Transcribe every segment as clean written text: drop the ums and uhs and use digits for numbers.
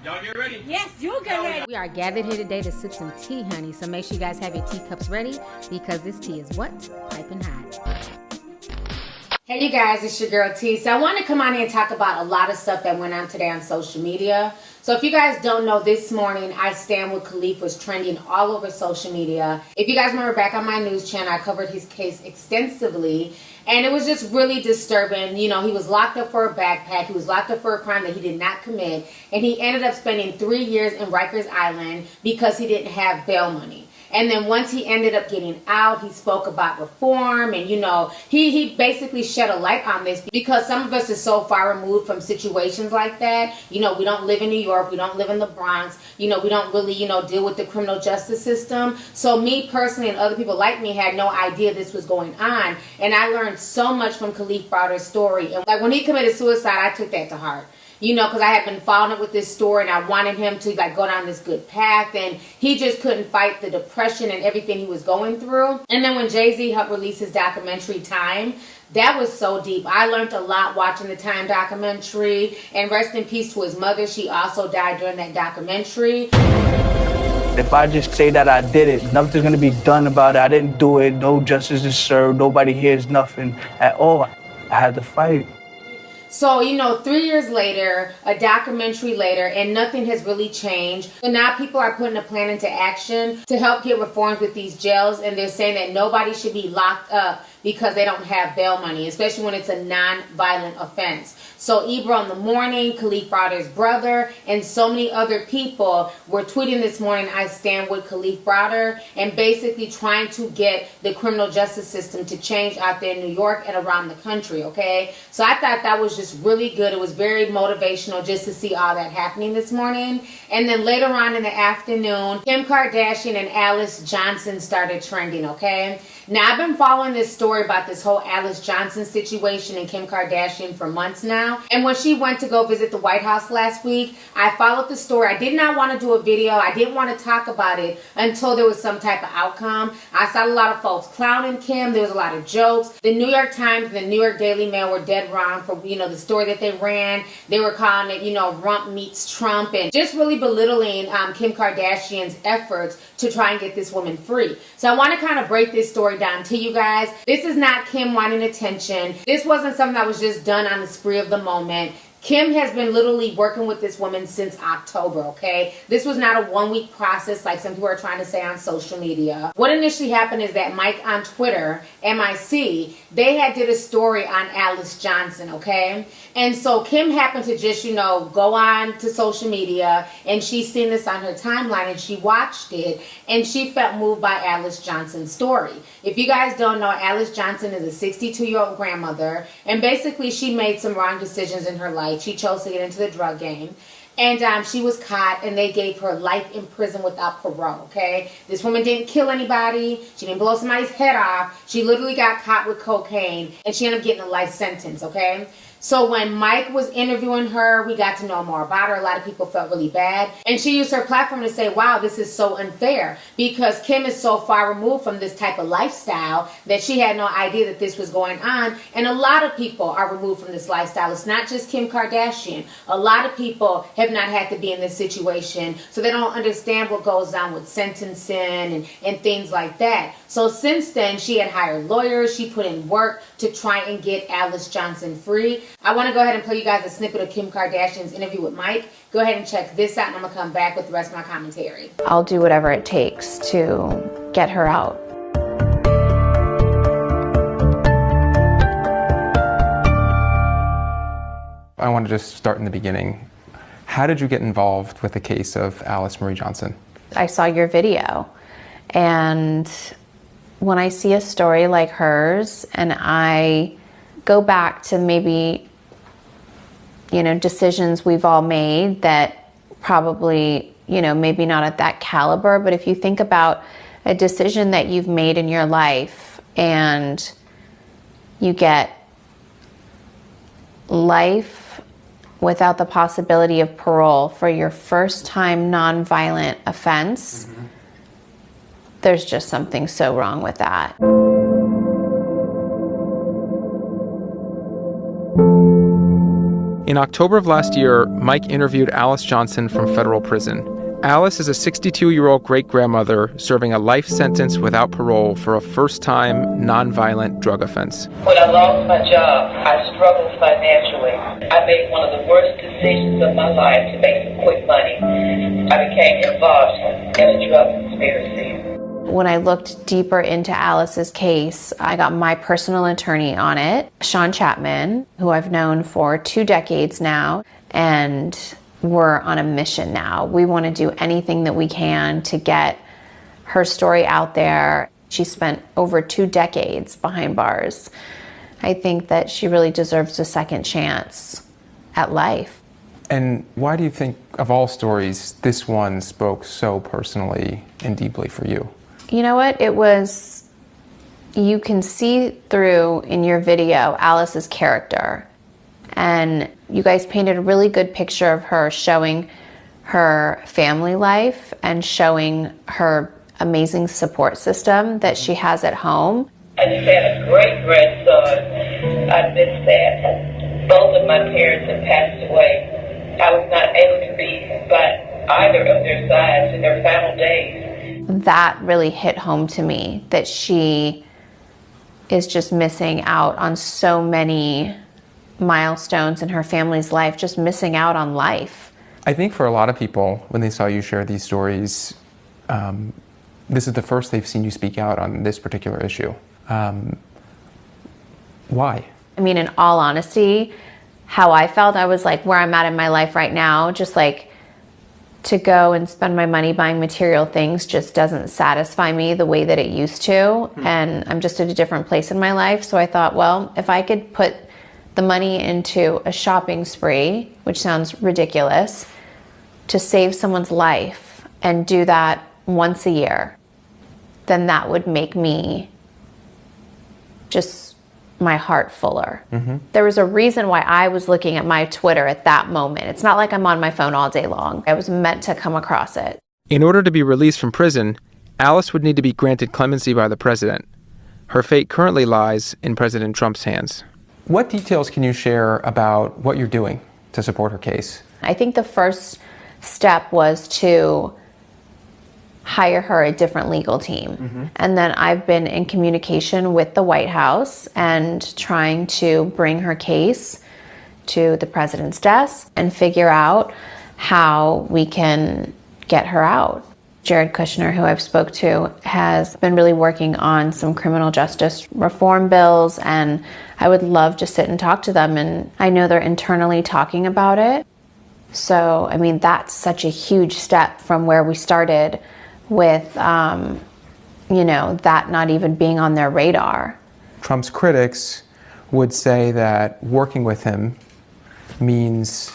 Y'all get ready? Yes, you get ready. We are gathered here today to sip some tea, honey. So make sure you guys have your teacups ready because this tea is what? Piping hot. Hey you guys, it's your girl T. So I want to come on here and talk about a lot of stuff that went on today on social media. So if you guys don't know, this morning I Stand With Khalif was trending all over social media. If you guys remember back on my news channel, I covered his case extensively. And it was just really disturbing. You know, he was locked up for a backpack. He was locked up for a crime that he did not commit. And he ended up spending 3 years in Rikers Island because he didn't have bail money. And then once he ended up getting out, he spoke about reform. And, you know, he basically shed a light on this because some of us are so far removed from situations like that. You know, we don't live in New York. We don't live in the Bronx. You know, we don't really, deal with the criminal justice system. So me personally and other people like me had no idea this was going on. And I learned so much from Khalif Browder's story. And like when he committed suicide, I took that to heart. You know, because I had been following up with this story and I wanted him to like go down this good path, and he just couldn't fight the depression and everything he was going through. And then when Jay-Z helped release his documentary Time, that was so deep. I learned a lot watching the Time documentary, and rest in peace to his mother. She also died during that documentary. If I just say that I did it, nothing's gonna be done about it. I didn't do it, no justice is served, nobody hears nothing at all. I had to fight. So, 3 years later, a documentary later, and nothing has really changed. So now people are putting a plan into action to help get reforms with these jails, and they're saying that nobody should be locked up because they don't have bail money, especially when it's a non-violent offense. So Ibra in the morning, Khalif Browder's brother, and so many other people were tweeting this morning, I stand with Khalif Browder, and basically trying to get the criminal justice system to change out there in New York and around the country, okay? So I thought that was just really good. It was very motivational just to see all that happening this morning. And then later on in the afternoon, Kim Kardashian and Alice Johnson started trending, okay? Now, I've been following this story about this whole Alice Johnson situation and Kim Kardashian for months now. And when she went to go visit the White House last week, I followed the story. I did not want to do a video. I didn't want to talk about it until there was some type of outcome. I saw a lot of folks clowning Kim. There was a lot of jokes. The New York Times and the New York Daily Mail were dead wrong for, the story that they ran. They were calling it, Rump meets Trump, and just really belittling Kim Kardashian's efforts to try and get this woman free. So I want to kind of break this story down to you guys. This is not Kim wanting attention. This wasn't something that was just done on the spree of the moment. Kim has been literally working with this woman since October, okay? This was not a 1 week process like some people are trying to say on social media. What initially happened is that Mike on Twitter, MIC, they had did a story on Alice Johnson, okay? And so Kim happened to just, go on to social media, and she's seen this on her timeline, and she watched it, and she felt moved by Alice Johnson's story. If you guys don't know, Alice Johnson is a 62-year-old grandmother, and basically she made some wrong decisions in her life. She chose to get into the drug game. And she was caught, and they gave her life in prison without parole, okay? This woman didn't kill anybody. She didn't blow somebody's head off. She literally got caught with cocaine, and she ended up getting a life sentence, okay? So when Mike was interviewing her, we got to know more about her. A lot of people felt really bad. And she used her platform to say, wow, this is so unfair, because Kim is so far removed from this type of lifestyle that she had no idea that this was going on. And a lot of people are removed from this lifestyle. It's not just Kim Kardashian. A lot of people have not had to be in this situation, so they don't understand what goes on with sentencing and things like that. So since then, she had hired lawyers. She put in work to try and get Alice Johnson free. I want to go ahead and play you guys a snippet of Kim Kardashian's interview with Mike. Go ahead and check this out, and I'm going to come back with the rest of my commentary. I'll do whatever it takes to get her out. I want to just start in the beginning. How did you get involved with the case of Alice Marie Johnson? I saw your video, and when I see a story like hers, and I go back to maybe, decisions we've all made that probably, maybe not at that caliber, but if you think about a decision that you've made in your life and you get life without the possibility of parole for your first time nonviolent offense, there's just something so wrong with that. October of last year, Mike interviewed Alice Johnson from federal prison. Alice is a 62-year-old great-grandmother serving a life sentence without parole for a first-time, nonviolent drug offense. When I lost my job, I struggled financially. I made one of the worst decisions of my life to make some quick money. I became involved in a drug conspiracy. When I looked deeper into Alice's case, I got my personal attorney on it, Sean Chapman, who I've known for 2 decades now, and we're on a mission now. We want to do anything that we can to get her story out there. She spent over 2 decades behind bars. I think that she really deserves a second chance at life. And why do you think, of all stories, this one spoke so personally and deeply for you? You know what? You can see through in your video Alice's character. And you guys painted a really good picture of her, showing her family life and showing her amazing support system that she has at home. I just had a great grandson. I miss that. Both of my parents have passed away. I was not able to be by either of their sides in their final days. That really hit home to me, that she is just missing out on so many milestones in her family's life, just missing out on life. I think for a lot of people, when they saw you share these stories, this is the first they've seen you speak out on this particular issue. Why? I mean, in all honesty, how I felt, I was like, where I'm at in my life right now, just like to go and spend my money buying material things just doesn't satisfy me the way that it used to. And I'm just at a different place in my life. So I thought, well, if I could put the money into a shopping spree, which sounds ridiculous, to save someone's life and do that once a year, then that would make me just my heart fuller. There was a reason why I was looking at my Twitter at that moment. It's not like I'm on my phone all day long. I was meant to come across it. In order to be released from prison, Alice would need to be granted clemency by the president. Her fate currently lies in President Trump's hands. What details can you share about what you're doing to support her case? I think the first step was to hire her a different legal team. And then I've been in communication with the White House and trying to bring her case to the president's desk and figure out how we can get her out. Jared Kushner, who I've spoke to, has been really working on some criminal justice reform bills, and I would love to sit and talk to them, and I know they're internally talking about it. So, I mean, that's such a huge step from where we started with, that not even being on their radar. Trump's critics would say that working with him means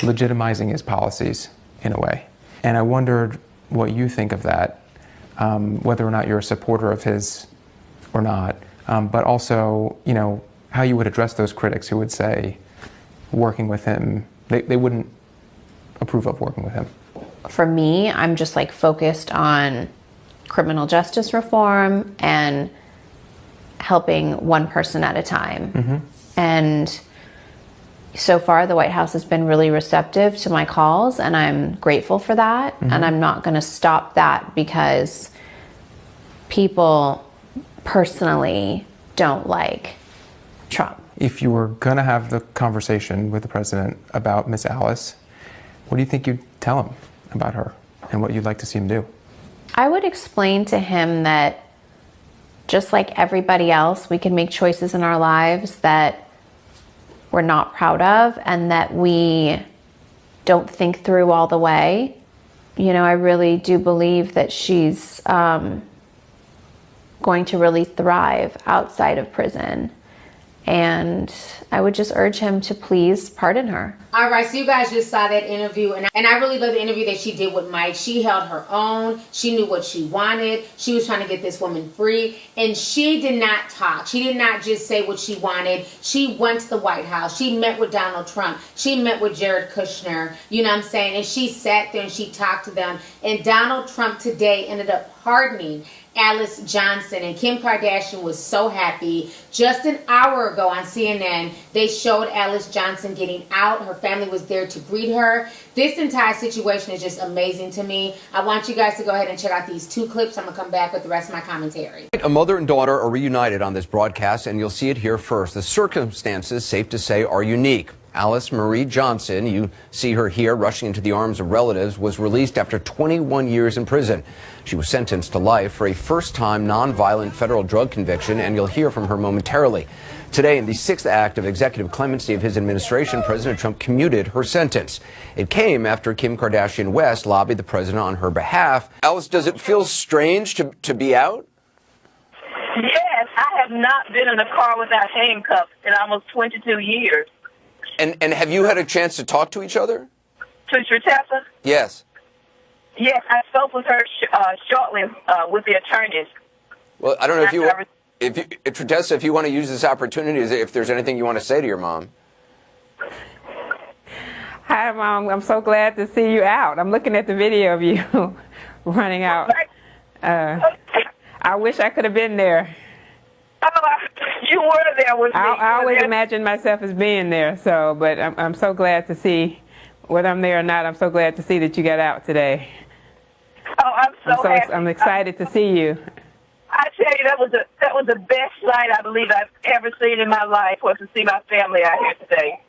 legitimizing his policies in a way. And I wondered what you think of that, whether or not you're a supporter of his or not, but also, how you would address those critics who would say working with him, they wouldn't approve of working with him. For me, I'm just focused on criminal justice reform and helping one person at a time. And so far, the White House has been really receptive to my calls, and I'm grateful for that. And I'm not going to stop that because people personally don't like Trump. If you were going to have the conversation with the president about Miss Alice, what do you think you'd tell him about her and what you'd like to see him do? I would explain to him that just like everybody else, we can make choices in our lives that we're not proud of and that we don't think through all the way. I really do believe that she's going to really thrive outside of prison. And I would just urge him to please pardon her. All right, so you guys just saw that interview, and I really love the interview that she did with Mike. She held her own. She knew what she wanted. She was trying to get this woman free, and she did not talk. She did not just say what she wanted. She went to the White House. She met with Donald Trump. She met with Jared Kushner, you know what I'm saying? And she sat there and she talked to them, and Donald Trump today ended up pardoning Alice Johnson, and Kim Kardashian was so happy. Just an hour ago on CNN, they showed Alice Johnson getting out. Her family was there to greet her. This entire situation is just amazing to me. I want you guys to go ahead and check out these 2 clips. I'm going to come back with the rest of my commentary. A mother and daughter are reunited on this broadcast, and you'll see it here first. The circumstances, safe to say, are unique. Alice Marie Johnson, you see her here rushing into the arms of relatives, was released after 21 years in prison. She was sentenced to life for a first-time nonviolent federal drug conviction, and you'll hear from her momentarily. Today, in the 6th act of executive clemency of his administration, President Trump commuted her sentence. It came after Kim Kardashian West lobbied the president on her behalf. Alice, does it feel strange to be out? Yes, I have not been in a car without handcuffs in almost 22 years. And have you had a chance to talk to each other? To Trutessa? Yes. Yes, I spoke with her shortly with the attorneys. Well, I don't know Trutessa, if you want to use this opportunity, if there's anything you want to say to your mom. Hi, Mom. I'm so glad to see you out. I'm looking at the video of you running out. I wish I could have been there. Oh, you were there with me. I always imagined myself as being there. But I'm so glad to see, whether I'm there or not, I'm so glad to see that you got out today. Oh, I'm so happy. I'm excited to see you. I tell you, that was the best sight I believe I've ever seen in my life, was to see my family out here today.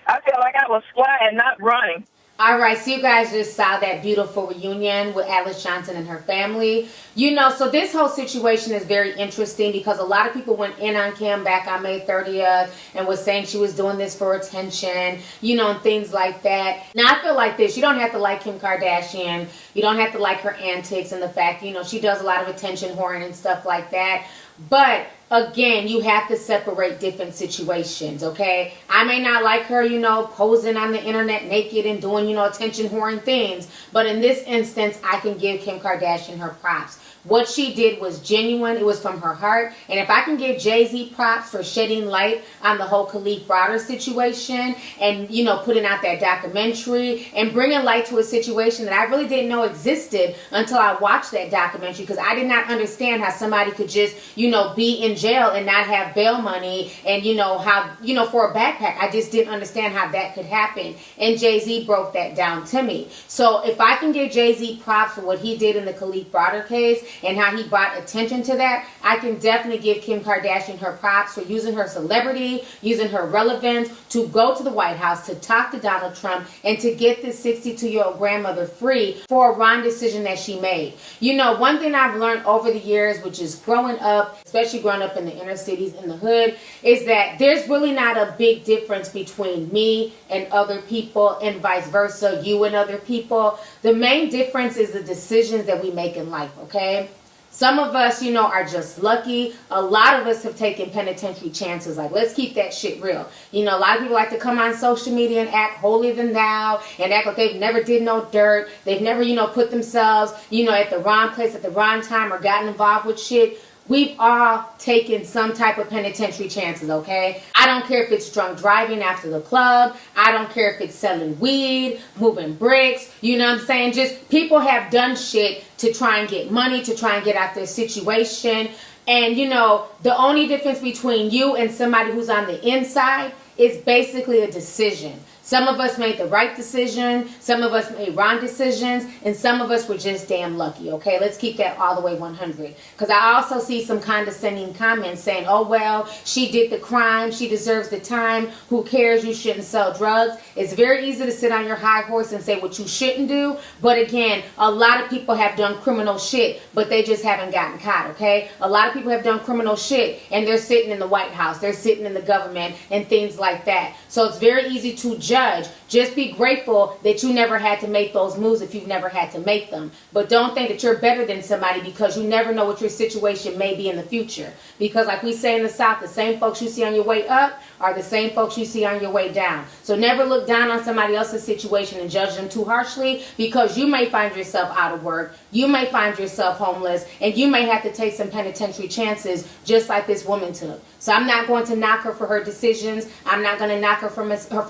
I felt like I was flying, not running. All right, so you guys just saw that beautiful reunion with Alice Johnson and her family. So this whole situation is very interesting because a lot of people went in on Kim back on May 30th and was saying she was doing this for attention, and things like that. Now, I feel like this. You don't have to like Kim Kardashian. You don't have to like her antics and the fact, she does a lot of attention whoring and stuff like that. But again, you have to separate different situations, okay? I may not like her, posing on the internet naked and doing, attention whoring things. But in this instance, I can give Kim Kardashian her props. What she did was genuine. It was from her heart. And if I can give Jay-Z props for shedding light on the whole Khalif Browder situation and, putting out that documentary and bringing light to a situation that I really didn't know existed until I watched that documentary, because I did not understand how somebody could just, be in jail and not have bail money and, have, for a backpack. I just didn't understand how that could happen. And Jay-Z broke that down to me. So if I can give Jay-Z props for what he did in the Khalif Browder case, and how he brought attention to that, I can definitely give Kim Kardashian her props for using her celebrity, using her relevance to go to the White House, to talk to Donald Trump, and to get this 62-year-old grandmother free for a wrong decision that she made. One thing I've learned over the years, which is growing up, especially growing up in the inner cities, in the hood, is that there's really not a big difference between me and other people and vice versa, you and other people. The main difference is the decisions that we make in life, okay? Some of us, are just lucky. A lot of us have taken penitentiary chances. Like, let's keep that shit real. A lot of people like to come on social media and act holier than thou and act like they've never did no dirt. They've never, put themselves, at the wrong place at the wrong time or gotten involved with shit. We've all taken some type of penitentiary chances, okay? I don't care if it's drunk driving after the club. I don't care if it's selling weed, moving bricks. You know what I'm saying? Just people have done shit to try and get money, to try and get out their situation. And, the only difference between you and somebody who's on the inside is basically a decision. Some of us made the right decision, some of us made wrong decisions, and some of us were just damn lucky, okay? Let's keep that all the way 100. Because I also see some condescending comments saying, oh, well, she did the crime, she deserves the time, who cares, you shouldn't sell drugs. It's very easy to sit on your high horse and say what you shouldn't do, but again, a lot of people have done criminal shit, but they just haven't gotten caught, okay? A lot of people have done criminal shit, and they're sitting in the White House, they're sitting in the government, and things like that. So it's very easy to judge. Just be grateful that you never had to make those moves if you've never had to make them. But don't think that you're better than somebody, because you never know what your situation may be in the future. Because like we say in the South, the same folks you see on your way up are the same folks you see on your way down. So never look down on somebody else's situation and judge them too harshly, because you may find yourself out of work, you may find yourself homeless, and you may have to take some penitentiary chances just like this woman took. So I'm not going to knock her for her decisions. I'm not going to knock her for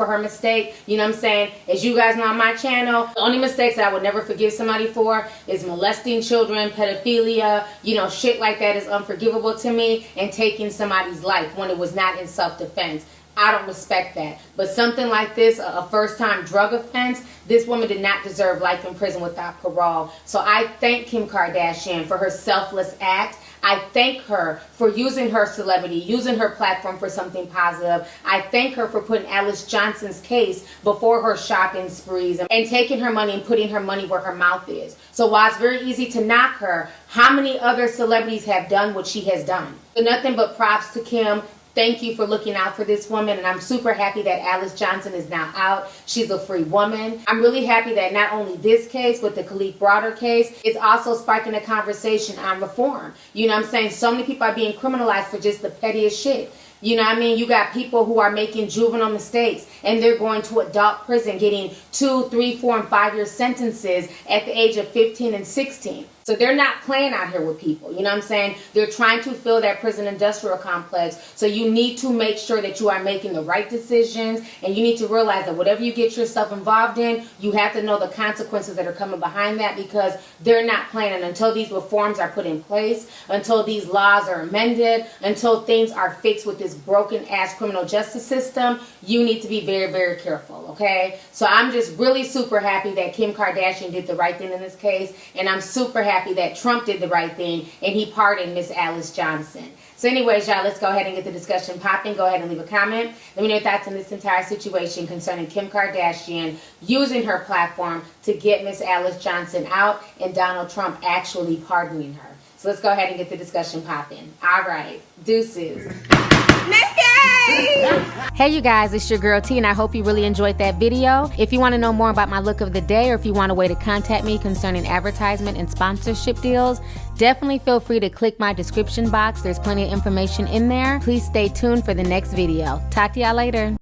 her mistake. You know what I'm what I'm saying? As you guys know on my channel, the only mistakes that I would never forgive somebody for is molesting children, pedophilia, you know, shit like that is unforgivable to me, and taking somebody's life when it was not in self-defense. I don't respect that. But something like this, a first-time drug offense, this woman did not deserve life in prison without parole. So I thank Kim Kardashian for her selfless act. I thank her for using her celebrity, using her platform for something positive. I thank her for putting Alice Johnson's case before her shopping sprees and taking her money and putting her money where her mouth is. So while it's very easy to knock her, how many other celebrities have done what she has done? So nothing but props to Kim. Thank you for looking out for this woman, and I'm super happy that Alice Johnson is now out. She's a free woman. I'm really happy that not only this case, but the Khalif Browder case is also sparking a conversation on reform. You know what I'm saying? So many people are being criminalized for just the pettiest shit. You know what I mean? You got people who are making juvenile mistakes and they're going to adult prison getting 2, 3, 4, and 5 year sentences at the age of 15 and 16. So they're not playing out here with people. You know what I'm saying? They're trying to fill that prison industrial complex. So you need to make sure that you are making the right decisions, and you need to realize that whatever you get yourself involved in, you have to know the consequences that are coming behind that, because they're not playing. And until these reforms are put in place, until these laws are amended, until things are fixed with this broken ass criminal justice system, you need to be very, very careful, okay? So I'm just really super happy that Kim Kardashian did the right thing in this case, and I'm super happy that Trump did the right thing and he pardoned Miss Alice Johnson. So anyways, y'all, let's go ahead and get the discussion popping. Go ahead and leave a comment. Let me know your thoughts on this entire situation concerning Kim Kardashian using her platform to get Miss Alice Johnson out and Donald Trump actually pardoning her. So let's go ahead and get the discussion popping. All right, deuces. Hey you guys, it's your girl T, and I hope you really enjoyed that video. If you want to know more about my look of the day, or if you want a way to contact me concerning advertisement and sponsorship deals, definitely feel free to click my description box. There's plenty of information in there. Please stay tuned for the next video. Talk to y'all later.